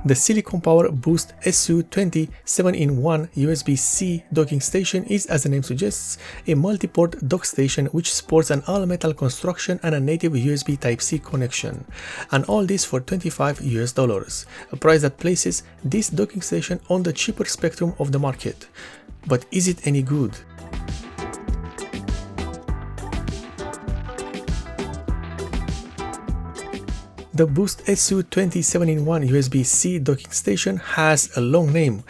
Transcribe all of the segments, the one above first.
The Silicon Power Boost SU20 7-in-1 USB-C docking station is, as the name suggests, a multi-port dock station which sports an all-metal construction and a native USB Type-C connection, and all this for $25, a price that places this docking station on the cheaper spectrum of the market. But is it any good? The Boost SU20 7-in-1 USB-C docking station has a long name,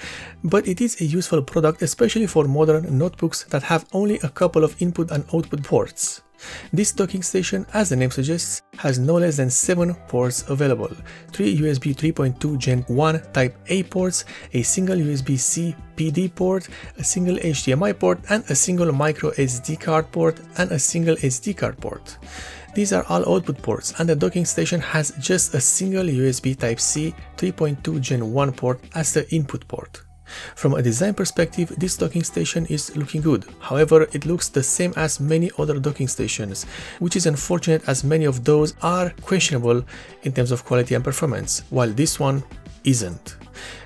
but it is a useful product especially for modern notebooks that have only a couple of input and output ports. This docking station, as the name suggests, has no less than 7 ports available, 3 USB 3.2 Gen 1 Type A ports, a single USB-C PD port, a single HDMI port, and a single micro SD card port and a single SD card port. These are all output ports, and the docking station has just a single USB Type-C 3.2 Gen 1 port as the input port. From a design perspective, this docking station is looking good. However, it looks the same as many other docking stations, which is unfortunate as many of those are questionable in terms of quality and performance, while this one isn't.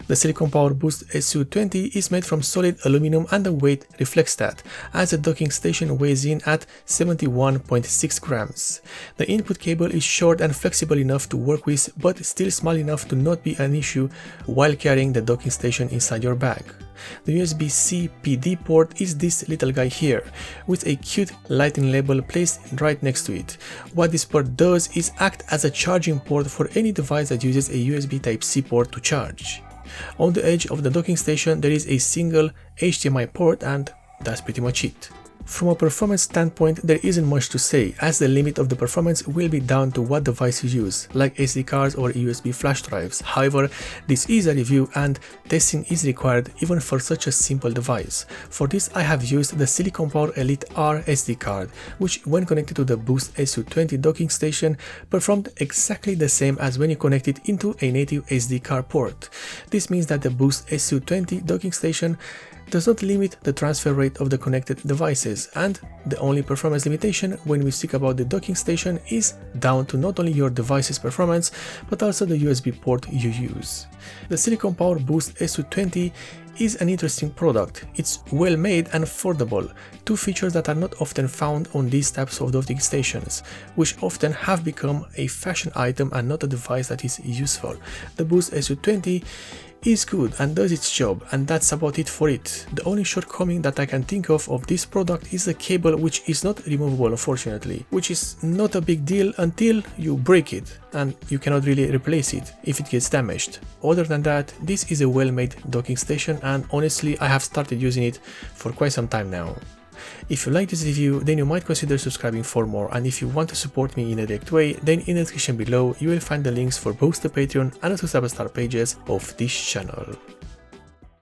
The Silicon Power Boost SU20 is made from solid aluminum and the weight reflects that, as the docking station weighs in at 71.6 grams. The input cable is short and flexible enough to work with, but still small enough to not be an issue while carrying the docking station inside your bag. The USB-C PD port is this little guy here, with a cute lighting label placed right next to it. What this port does is act as a charging port for any device that uses a USB Type-C port to charge. On the edge of the docking station there is a single HDMI port, and that's pretty much it. From a performance standpoint, there isn't much to say, as the limit of the performance will be down to what device you use, like SD cards or USB flash drives. However, this is a review and testing is required even for such a simple device. For this I have used the Silicon Power Elite R SD card, which when connected to the Boost SU20 docking station performed exactly the same as when you connect it into a native SD card port. This means that the Boost SU20 docking station does not limit the transfer rate of the connected devices, and the only performance limitation when we speak about the docking station is down to not only your device's performance but also the USB port you use. The Silicon Power Boost SU20 is an interesting product. It's well made and affordable, two features that are not often found on these types of docking stations, which often have become a fashion item and not a device that is useful. The Boost SU20 is good and does its job, and that's about it for it. The only shortcoming that I can think of this product is the cable, which is not removable unfortunately, which is not a big deal until you break it and you cannot really replace it if it gets damaged. Other than that, this is a well-made docking station, and honestly I have started using it for quite some time now. If you like this review, then you might consider subscribing for more, and if you want to support me in a direct way, then in the description below you will find the links for both the Patreon and the Substar pages of this channel.